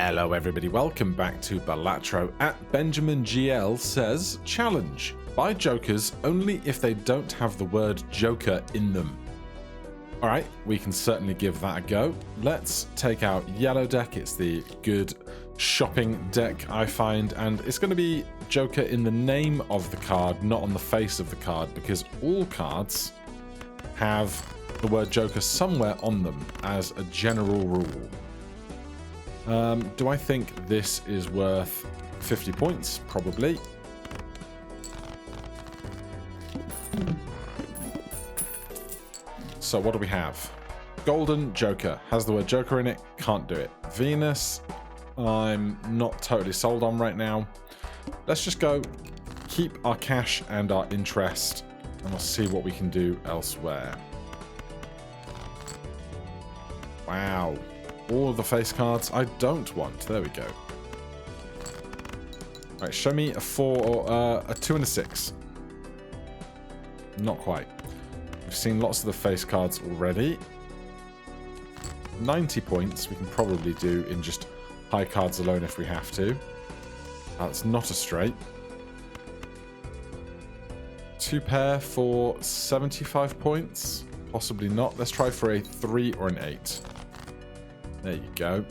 Hello everybody, welcome back to Balatro. At Benjamin GL says, challenge, buy jokers only if they don't have the word joker in them. Alright, we can certainly give that a go. Let's take out yellow deck, it's the good shopping deck I find, and it's going to be joker in the name of the card, not on the face of the card, because all cards have the word joker somewhere on them as a general rule. Do I think this is worth 50 points? Probably. So what do we have? Golden Joker. Has the word Joker in it. Can't do it. Venus. I'm not totally sold on right now. Let's just go keep our cash and our interest, and we'll see what we can do elsewhere. Wow. All of the face cards I don't want. There we go. Right, show me a 4 or a 2 and a 6. Not quite. We've seen lots of the face cards already. 90 points we can probably do in just high cards alone if we have to. That's not a straight. 2 pair for 75 points. Possibly not. Let's try for a 3 or an 8. There you go.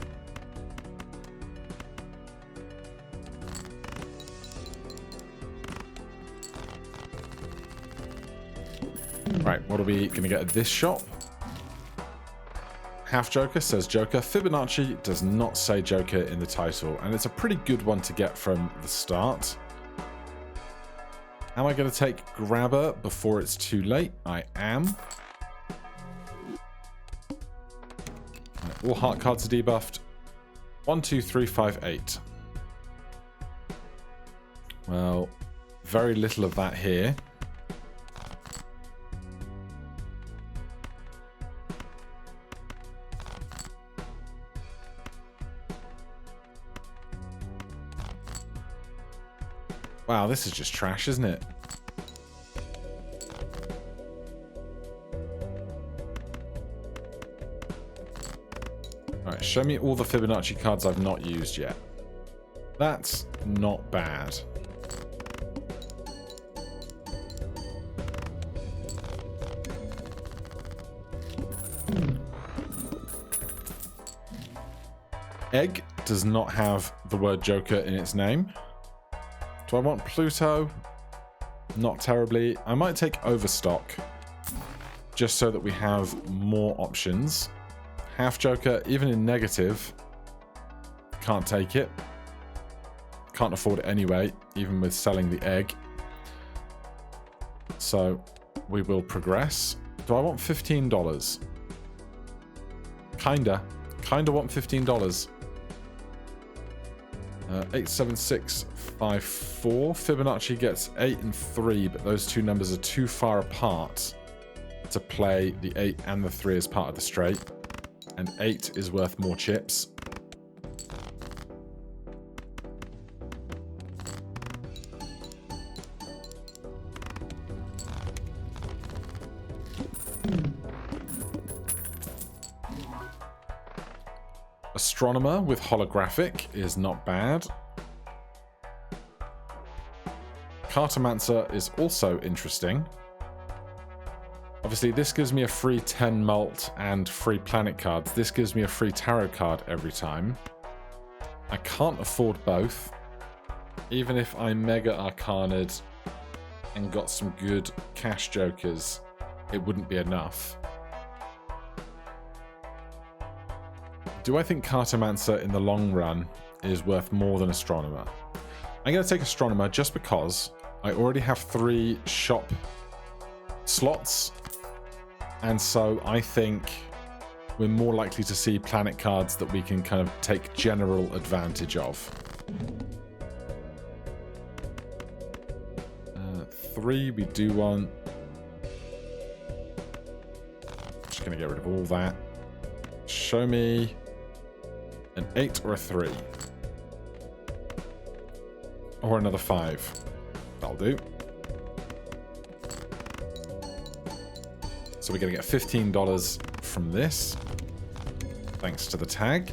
Right, what are we going to get at this shop? Half Joker says Joker. Fibonacci does not say Joker in the title, and it's a pretty good one to get from the start. Am I going to take Grabber before it's too late? I am. All heart cards are debuffed. 1, 2, 3, 5, 8. Well, very little of that here. Wow, this is just trash, isn't it? Alright, show me all the Fibonacci cards I've not used yet. That's not bad. Egg does not have the word Joker in its name. Do I want Pluto? Not terribly. I might take Overstock, just so that we have more options. Half Joker, even in negative, can't take it. Can't afford it anyway, even with selling the egg. So we will progress. Do I want $15? Kinda want $15. 8, 7, 6, 5, 4. Fibonacci gets 8 and 3, but those two numbers are too far apart to play the 8 and the 3 as part of the straight. And 8 is worth more chips. Astronomer with holographic is not bad. Cartomancer is also interesting. Obviously, this gives me a free 10 mult and free planet cards. This gives me a free tarot card every time. I can't afford both. Even if I mega arcaned and got some good cash jokers, it wouldn't be enough. Do I think Cartomancer in the long run is worth more than Astronomer? I'm going to take Astronomer just because I already have 3 shop slots. And so I think we're more likely to see planet cards that we can kind of take general advantage of. 3 we do want. Just going to get rid of all that. Show me an 8 or a 3. Or another 5. That'll do. So we're going to get $15 from this, thanks to the tag.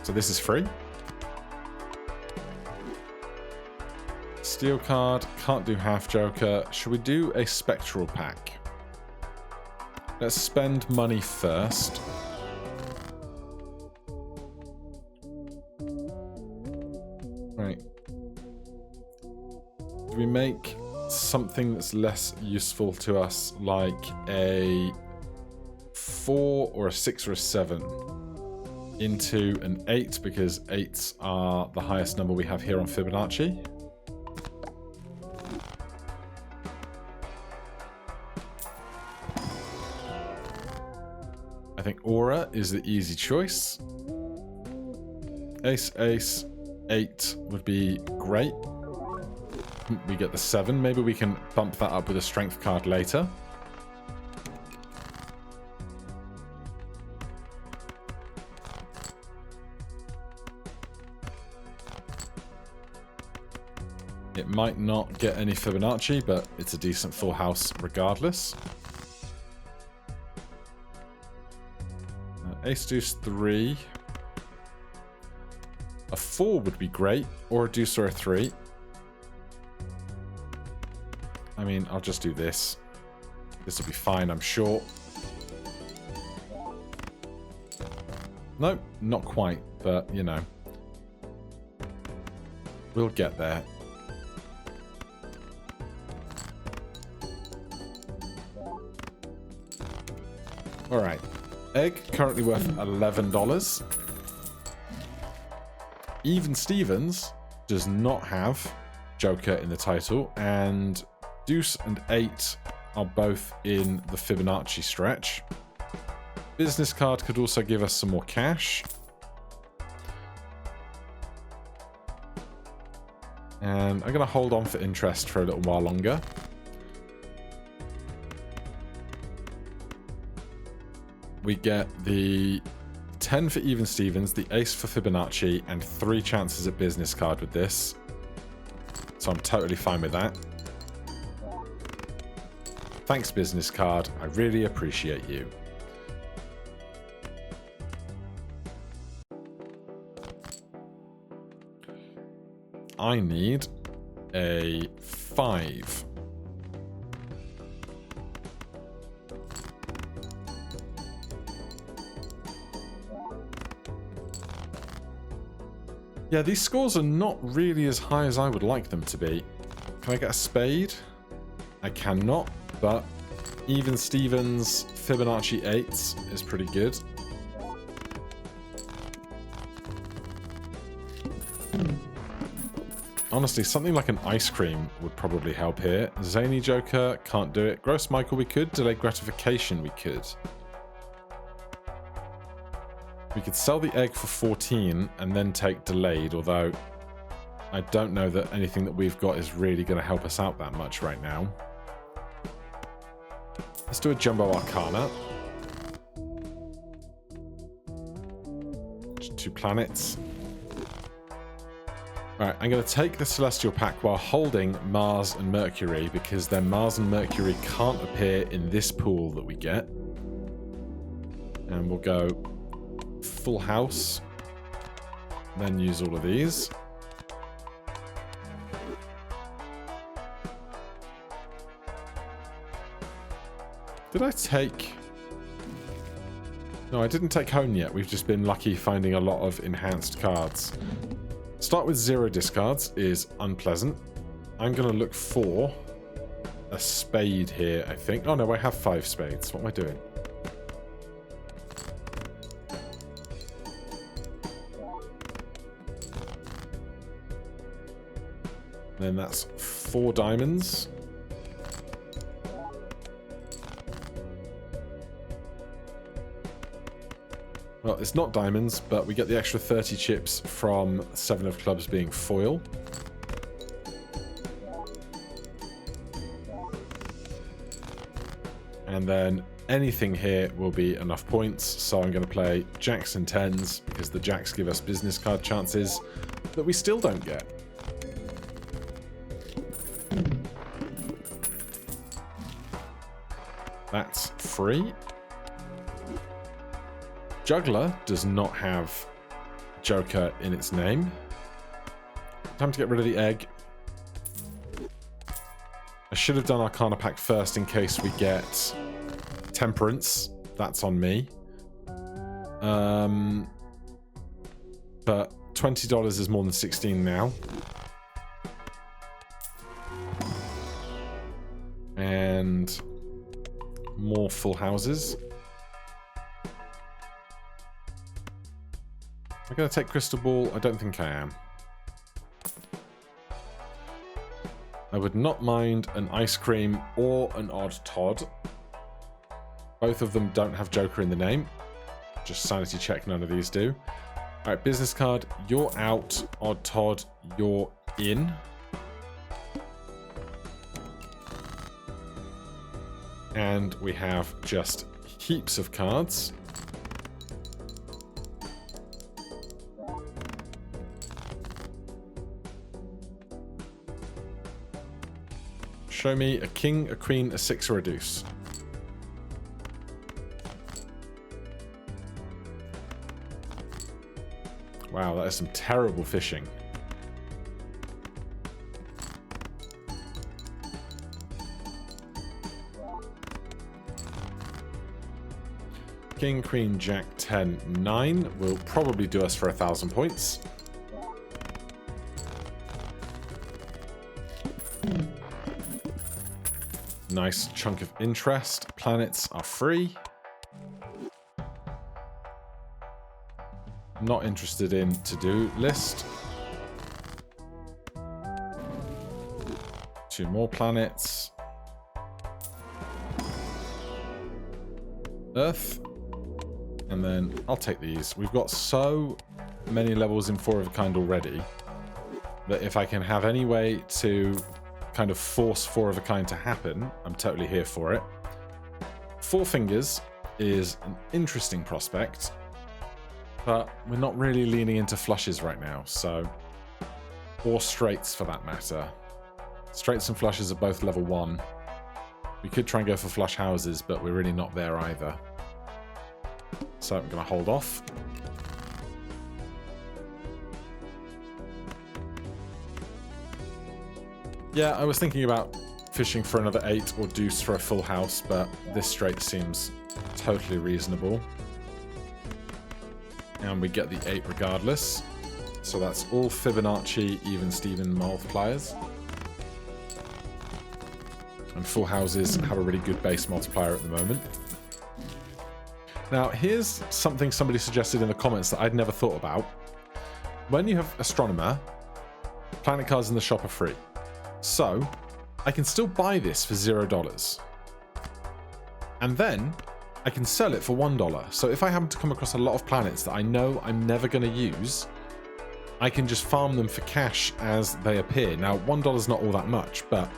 So this is free. Steel card, can't do half joker. Should we do a spectral pack? Let's spend money first. Right. Do we make something that's less useful to us, like a 4 or a 6 or a 7 into an 8, because 8s are the highest number we have here on Fibonacci? I think Aura is the easy choice. Ace, ace, 8 would be great. We get the 7. Maybe we can bump that up with a strength card later. It might not get any Fibonacci, but it's a decent full house regardless. Ace deuce 3. A 4 would be great, or a deuce or a 3. I mean, I'll just do this. This will be fine, I'm sure. No, not quite, but, you know. We'll get there. Alright. Egg, currently worth $11. Even Stevens does not have Joker in the title, and Deuce and 8 are both in the Fibonacci stretch. Business card could also give us some more cash. And I'm going to hold on for interest for a little while longer. We get the 10 for Even Stevens, the ace for Fibonacci, and 3 chances at business card with this. So I'm totally fine with that. Thanks, business card. I really appreciate you. I need a 5. Yeah, these scores are not really as high as I would like them to be. Can I get a spade? I cannot, but Even Stevens Fibonacci 8s is pretty good. Honestly, something like an ice cream would probably help here. Zany Joker, can't do it. Gross Michael, we could. Delayed gratification, we could. We could sell the egg for 14 and then take delayed, although I don't know that anything that we've got is really going to help us out that much right now. Let's do a Jumbo Arcana. Just 2 planets. Alright, I'm going to take the Celestial Pack while holding Mars and Mercury, because then Mars and Mercury can't appear in this pool that we get. And we'll go full house, then use all of these. Did I take... No, I didn't take home yet. We've just been lucky finding a lot of enhanced cards. Start with 0 discards is unpleasant. I'm going to look for a spade here, I think. Oh no, I have 5 spades. What am I doing? Then that's 4 diamonds. Well, it's not diamonds, but we get the extra 30 chips from 7 of clubs being foil. And then anything here will be enough points, so I'm going to play jacks and 10s, because the jacks give us business card chances that we still don't get. That's free. Juggler does not have Joker in its name. Time to get rid of the egg. I should have done Arcana Pack first in case we get Temperance. That's on me. But $20 is more than 16 now. And more full houses. I'm going to take Crystal Ball. I don't think I am. I would not mind an Ice Cream or an Odd Todd. Both of them don't have Joker in the name. Just sanity check, none of these do. Alright, business card, you're out. Odd Todd, you're in. And we have just heaps of cards. Show me a king, a queen, a six, or a deuce. Wow, that is some terrible fishing. King, queen, jack, 10, 9 will probably do us for 1,000 points. Nice chunk of interest. Planets are free. Not interested in to-do list. 2 more planets. Earth. And then I'll take these. We've got so many levels in 4 of a kind already that if I can have any way to kind of force 4 of a kind to happen, I'm totally here for it. 4 Fingers is an interesting prospect, but we're not really leaning into flushes right now, so... Or straights, for that matter. Straights and flushes are both level 1. We could try and go for flush houses, but we're really not there either. So I'm going to hold off. Yeah, I was thinking about fishing for another 8 or deuce for a full house, but this straight seems totally reasonable. And we get the 8 regardless. So that's all Fibonacci, even Steven multipliers. And full houses have a really good base multiplier at the moment. Now, here's something somebody suggested in the comments that I'd never thought about. When you have Astronomer, planet cards in the shop are free. So, I can still buy this for $0. And then, I can sell it for $1. So if I happen to come across a lot of planets that I know I'm never going to use, I can just farm them for cash as they appear. Now, $1 is not all that much, but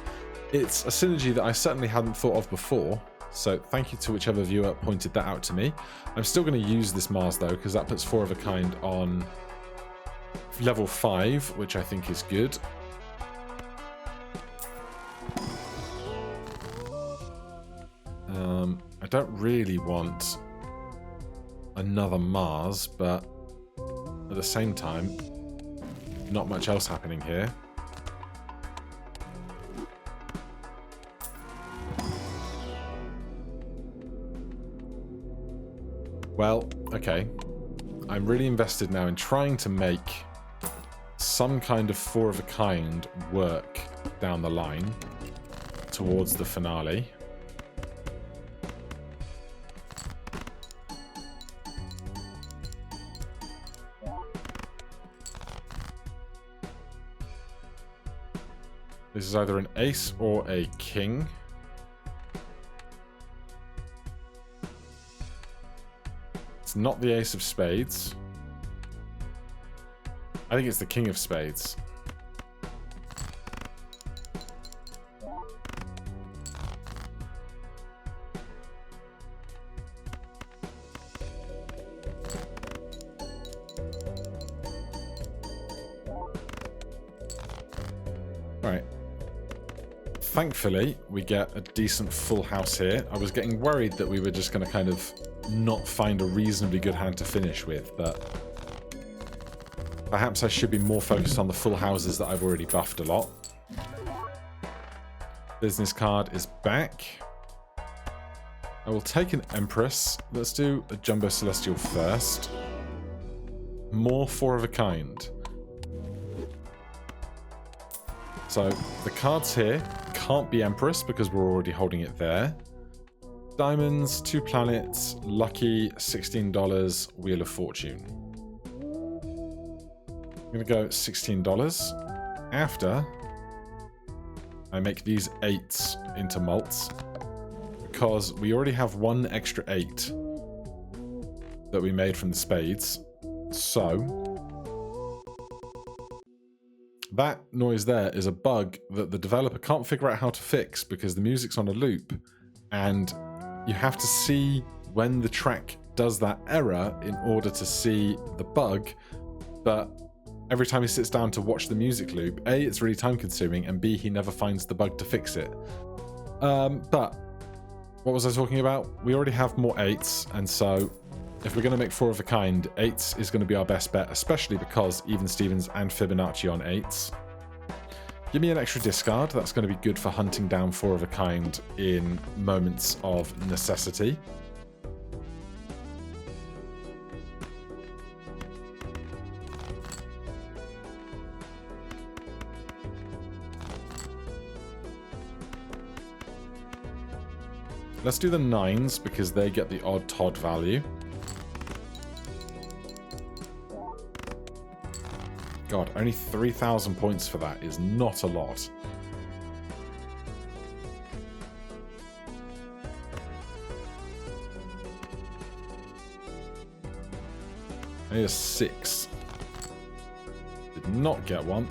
it's a synergy that I certainly hadn't thought of before. So thank you to whichever viewer pointed that out to me. I'm still going to use this Mars, though, because that puts 4 of a kind on level 5, which I think is good. I don't really want another Mars, but at the same time, not much else happening here. Well, okay. I'm really invested now in trying to make some kind of 4 of a kind work down the line towards the finale. This is either an ace or a king. It's not the ace of spades. I think it's the king of spades. Right. Thankfully, we get a decent full house here. I was getting worried that we were just going to kind of not find a reasonably good hand to finish with, but Perhaps I should be more focused on the full houses that I've already buffed a lot. Business card is back. I will take an Empress. Let's do a Jumbo Celestial first. More 4 of a kind. So the cards here can't be Empress because we're already holding it there. Diamonds, 2 planets, lucky, $16, Wheel of Fortune. I'm going to go $16 after I make these 8s into malts, because we already have 1 extra 8 that we made from the spades. So that noise there is a bug that the developer can't figure out how to fix because the music's on a loop, and you have to see when the track does that error in order to see the bug. But every time he sits down to watch the music loop, A, it's really time consuming, and B, he never finds the bug to fix it. But what was I talking about? We already have more 8s, and so if we're going to make 4 of a kind, 8s is going to be our best bet, especially because Even Stevens and Fibonacci on 8s. Give me an extra discard. That's going to be good for hunting down 4 of a kind in moments of necessity. Let's do the 9s because they get the odd Todd value. God, only 3,000 points for that is not a lot. I need a 6. Did not get one.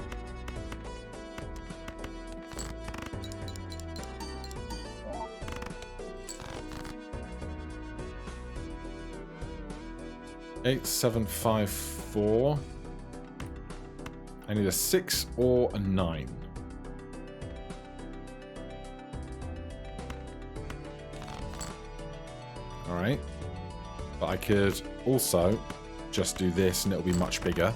Eight, 7, 5, 4. I need a 6 or a 9. Alright. But I could also just do this and it'll be much bigger.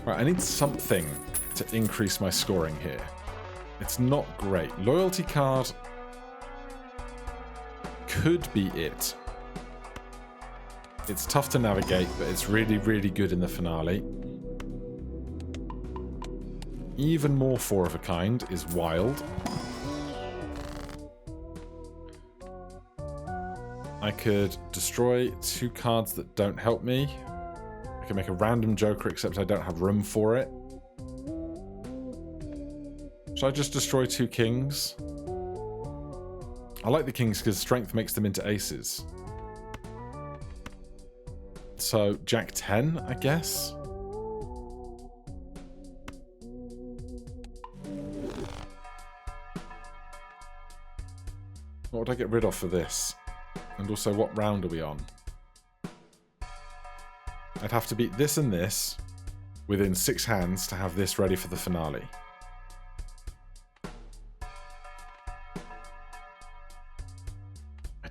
Right, I need something to increase my scoring here. It's not great. Loyalty card could be it. It's tough to navigate, but it's really, really good in the finale. Even more 4 of a kind is wild. I could destroy 2 cards that don't help me. I can make a random Joker, except I don't have room for it. Should I just destroy 2 kings? I like the kings because strength makes them into aces. So, Jack 10, I guess? What would I get rid of for this? And also, what round are we on? I'd have to beat this and this within 6 hands to have this ready for the finale.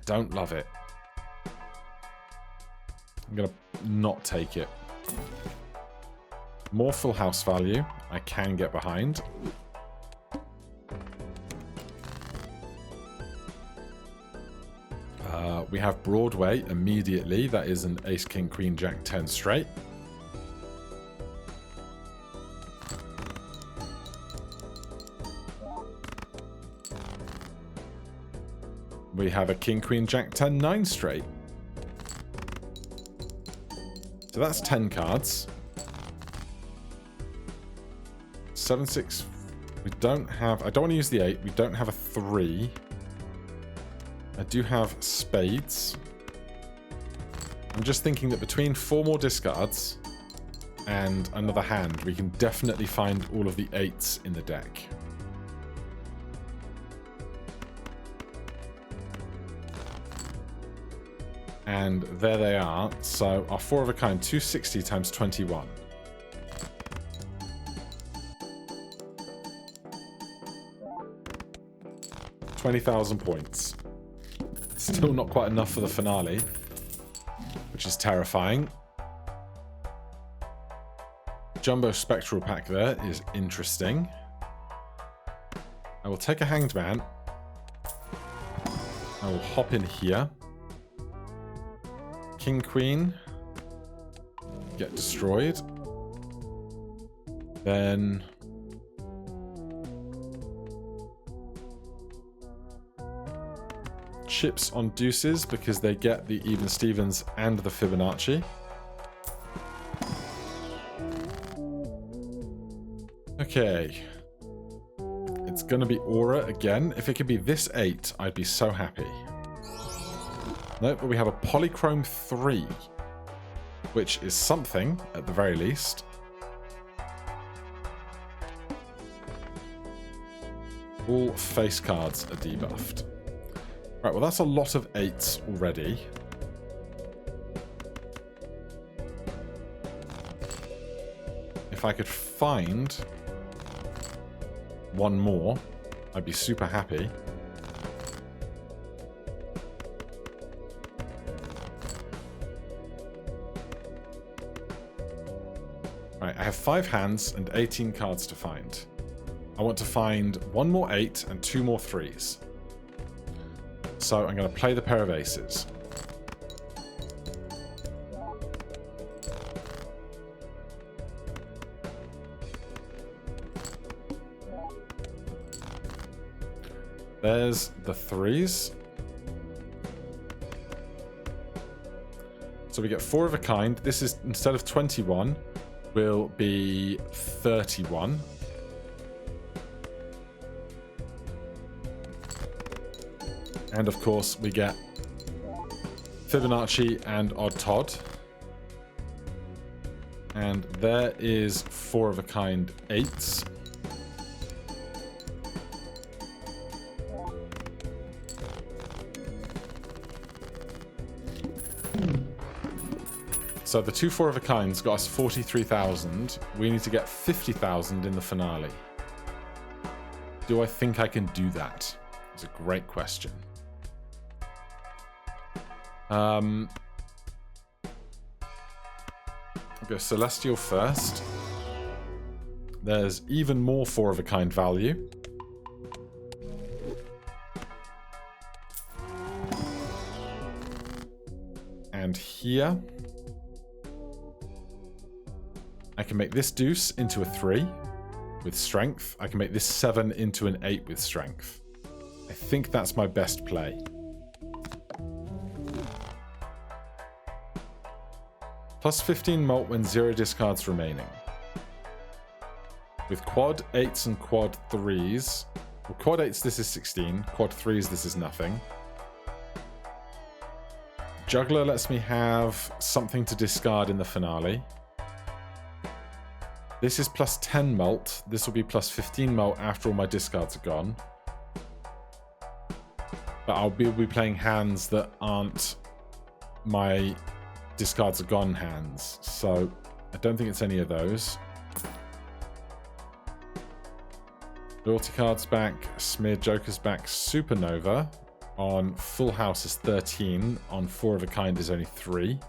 Don't love it. I'm gonna not take it. More full house value I can get behind. We have Broadway immediately. That is an ace, king, queen, jack, 10 straight. We have a king, queen, jack, 10, 9 straight. So that's 10 cards. 7, 6. We don't have... I don't want to use the 8. We don't have a 3. I do have spades. I'm just thinking that between 4 more discards and another hand, we can definitely find all of the 8s in the deck. And there they are. So our 4 of a kind, 260 times 21. $20,000 points. Still not quite enough for the finale, which is terrifying. Jumbo Spectral Pack there is interesting. I will take a Hanged Man. I will hop in here. King, Queen. Get destroyed. Then... chips on deuces because they get the even Stevens and the Fibonacci. Okay. It's going to be Aura again. If it could be this 8, I'd be so happy. Nope, but we have a Polychrome 3, which is something at the very least. All face cards are debuffed. Right, well that's a lot of 8s already. If I could find one more, I'd be super happy. Right, I have 5 hands and 18 cards to find. I want to find one more 8 and 2 more 3s. So I'm going to play the pair of aces. There's the 3s. So we get 4 of a kind. This is, instead of 21, will be 31. And of course, we get Fibonacci and Odd Todd. And there is 4 of a kind 8s. So the 2 4 of a kinds got us 43,000. We need to get 50,000 in the finale. Do I think I can do that? It's a great question. I'll go Celestial first. There's even more 4 of a kind value. And here I can make this deuce into a 3 with strength. I can make this 7 into an 8 with strength. I think that's my best play. Plus 15 mult when 0 discards remaining. With quad 8s and quad 3s. Well, quad 8s this is 16. Quad 3s this is nothing. Juggler lets me have something to discard in the finale. This is plus 10 mult. This will be plus 15 mult after all my discards are gone. But I'll be playing hands that aren't my discards are gone hands. So I don't think it's any of those. Loyalty cards back, Smeared Jokers back, Supernova. On Full House is 13. On 4 of a kind is only 3.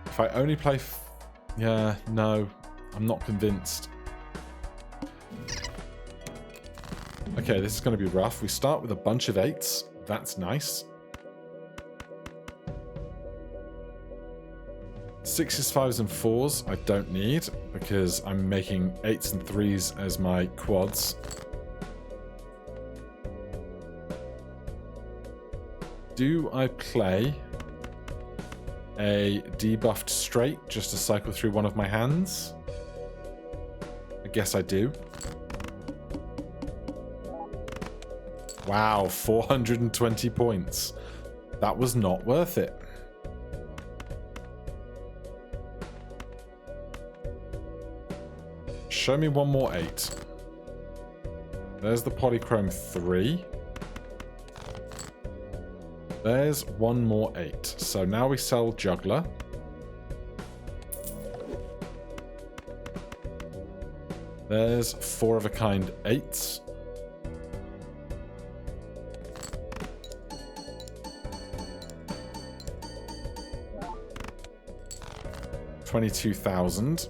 If I only play... yeah, no. I'm not convinced. Okay, this is going to be rough. We start with a bunch of 8s. That's nice. 6s, 5s, and 4s I don't need because I'm making 8s and 3s as my quads. Do I play a debuffed straight just to cycle through one of my hands? I guess I do. Wow, 420 points. That was not worth it. Show me one more 8. There's the Polychrome 3. There's one more 8. So now we sell Juggler. There's 4 of a kind 8s. 22,000.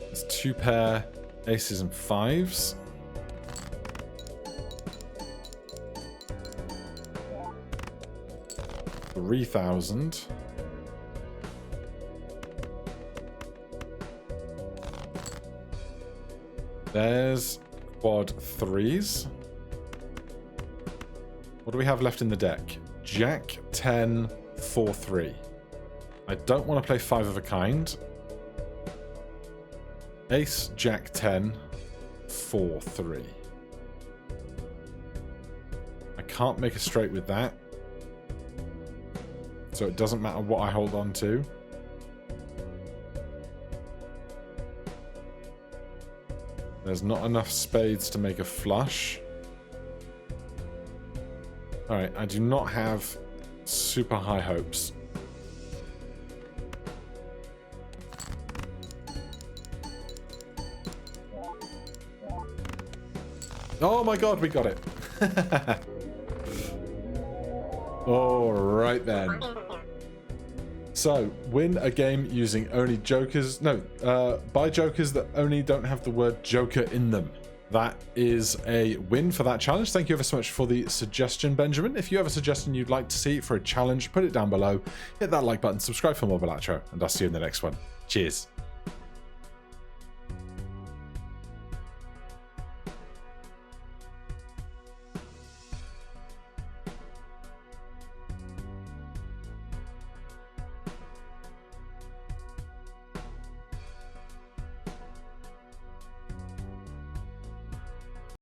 There's 2 pair aces and 5s. $3,000. There's quad 3s. What do we have left in the deck? Jack 10 4 3. I don't want to play 5 of a kind. Ace Jack 10 4 3. I can't make a straight with that, so it doesn't matter what I hold on to. There's not enough spades to make a flush. Alright, I do not have super high hopes. Oh my god, we got it. Alright then. So, win a game using only jokers. No, buy jokers that only don't have the word joker in them. That is a win for that challenge. Thank you ever so much for the suggestion, Benjamin. If you have a suggestion you'd like to see for a challenge, put it down below. Hit that like button, subscribe for more Balatro, and I'll see you in the next one. Cheers.